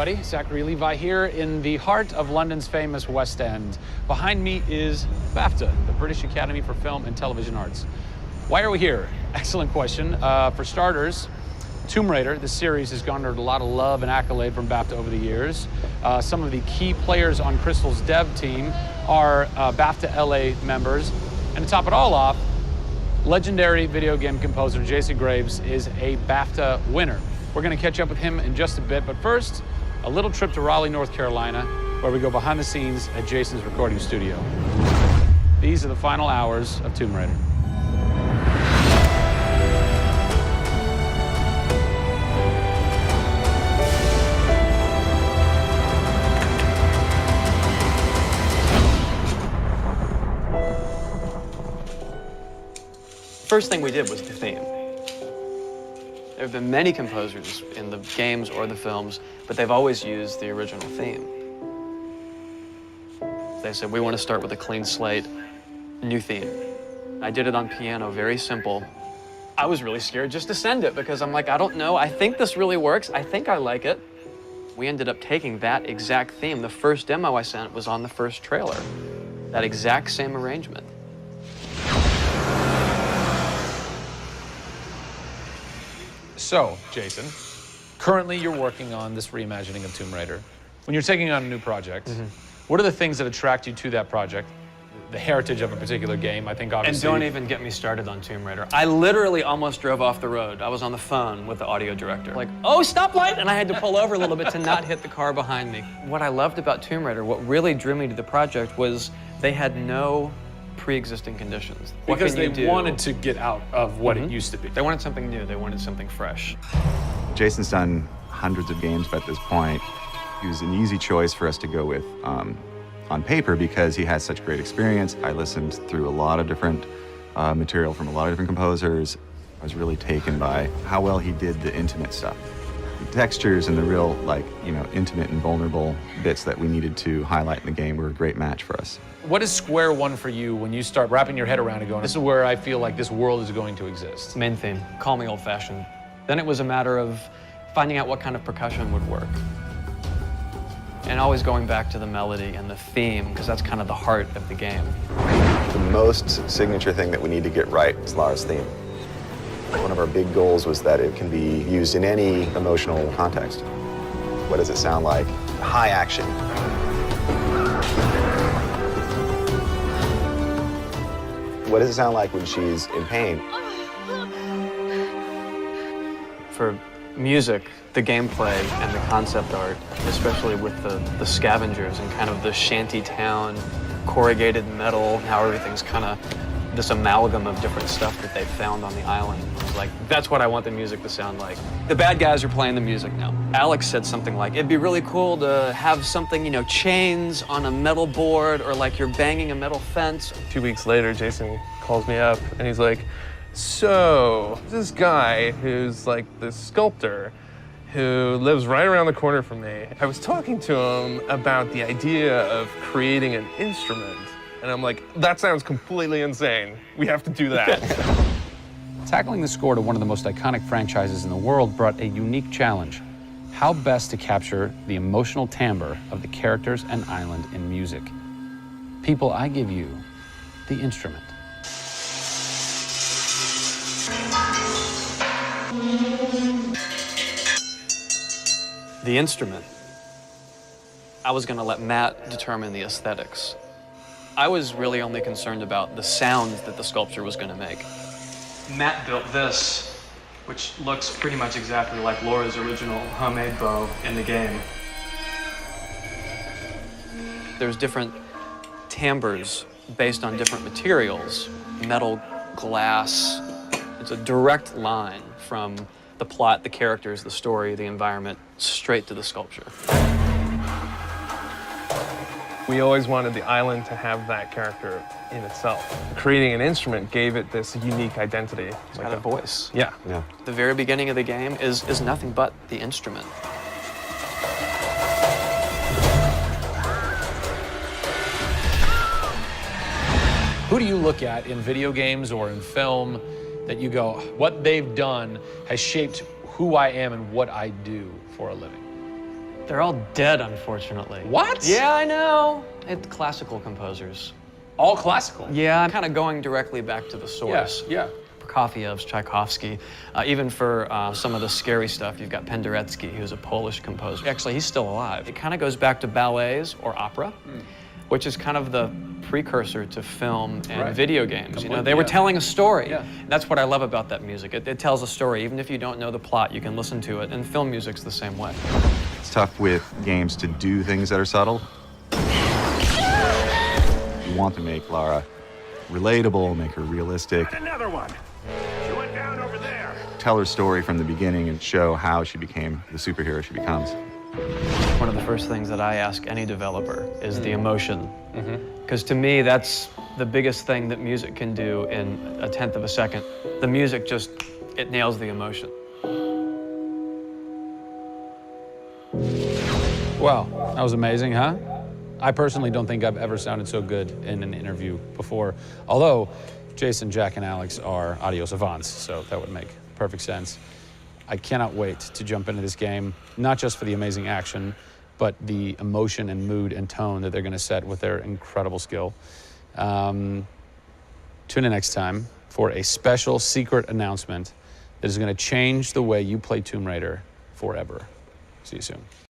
everybody. Zachary Levi here in the heart of London's famous West End. Behind me is BAFTA, the British Academy for Film and Television Arts. Why are we here? Excellent question. For starters, Tomb Raider, the series, has garnered a lot of love and accolade from BAFTA over the years. Some of the key players on Crystal's dev team are BAFTA LA members. And to top it all off, legendary video game composer Jason Graves is a BAFTA winner. We're going to catch up with him in just a bit, but first, a little trip to Raleigh, North Carolina, where we go behind the scenes at Jason's recording studio. These are the final hours of Tomb Raider. First thing we did was the theme. There have been many composers in the games or the films, but they've always used the original theme. They said, we want to start with a clean slate, new theme. I did it on piano, very simple. I was really scared just to send it because I'm like, I don't know, I think this really works, I think I like it. We ended up taking that exact theme. The first demo I sent was on the first trailer. That exact same arrangement. So, Jason, currently you're working on this reimagining of Tomb Raider. When you're taking on a new project, what are the things that attract you to that project? The heritage of a particular game, I think, obviously. And don't even get me started on Tomb Raider. I literally almost drove off the road. I was on the phone with the audio director. Like, oh, stoplight! And I had to pull over a little bit to not hit the car behind me. What I loved about Tomb Raider, what really drew me to the project was they had no pre-existing conditions. Because they wanted to get out of what it used to be. They wanted something new. They wanted something fresh. Jason's done hundreds of games at this point. He was an easy choice for us to go with on paper because he has such great experience. I listened through a lot of different material from a lot of different composers. I was really taken by how well he did the intimate stuff. The textures and the real, intimate and vulnerable bits that we needed to highlight in the game were a great match for us. What is square one for you when you start wrapping your head around it going, this is where I feel like this world is going to exist? Main theme, call me old-fashioned. Then it was a matter of finding out what kind of percussion would work. And always going back to the melody and the theme, because that's kind of the heart of the game. The most signature thing that we need to get right is Lara's theme. One of our big goals was that it can be used in any emotional context. What does it sound like? High action. What does it sound like when she's in pain? For music, the gameplay and the concept art, especially with the scavengers and kind of the shanty town, corrugated metal, how everything's kind of this amalgam of different stuff that they found on the island. I was like, that's what I want the music to sound like. The bad guys are playing the music now. Alex said something like, it'd be really cool to have something, chains on a metal board or like you're banging a metal fence. 2 weeks later, Jason calls me up and he's like, so this guy who's like this sculptor who lives right around the corner from me, I was talking to him about the idea of creating an instrument. And I'm like, that sounds completely insane. We have to do that. Tackling the score to one of the most iconic franchises in the world brought a unique challenge. How best to capture the emotional timbre of the characters and island in music? People, I give you the instrument. The instrument. I was going to let Matt determine the aesthetics. I was really only concerned about the sounds that the sculpture was going to make. Matt built this, which looks pretty much exactly like Laura's original homemade bow in the game. There's different timbres based on different materials, metal, glass. It's a direct line from the plot, the characters, the story, the environment, straight to the sculpture. We always wanted the island to have that character in itself. Creating an instrument gave it this unique identity. It's got a voice. Yeah. The very beginning of the game is nothing but the instrument. Who do you look at in video games or in film that you go, what they've done has shaped who I am and what I do for a living? They're all dead, unfortunately. What? Yeah, I know. It's classical composers. All classical? Yeah, I'm kind of going directly back to the source. Yeah. Prokofiev's, Tchaikovsky. Even for some of the scary stuff, you've got Penderecki, who's a Polish composer. Actually, he's still alive. It kind of goes back to ballets or opera, which is kind of the precursor to film and video games. You know, they were telling a story. Yeah. That's what I love about that music. It tells a story. Even if you don't know the plot, you can listen to it. And film music's the same way. It's tough with games to do things that are subtle. You want to make Lara relatable, make her realistic. Another one. She went down over there. Tell her story from the beginning and show how she became the superhero she becomes. One of the first things that I ask any developer is the emotion. Because to me, that's the biggest thing that music can do in a tenth of a second. The music just, it nails the emotion. Wow, that was amazing, huh? I personally don't think I've ever sounded so good in an interview before. Although Jason, Jack, and Alex are audio savants, so that would make perfect sense. I cannot wait to jump into this game, not just for the amazing action, but the emotion and mood and tone that they're going to set with their incredible skill. Tune in next time for a special secret announcement that is going to change the way you play Tomb Raider forever. See you soon.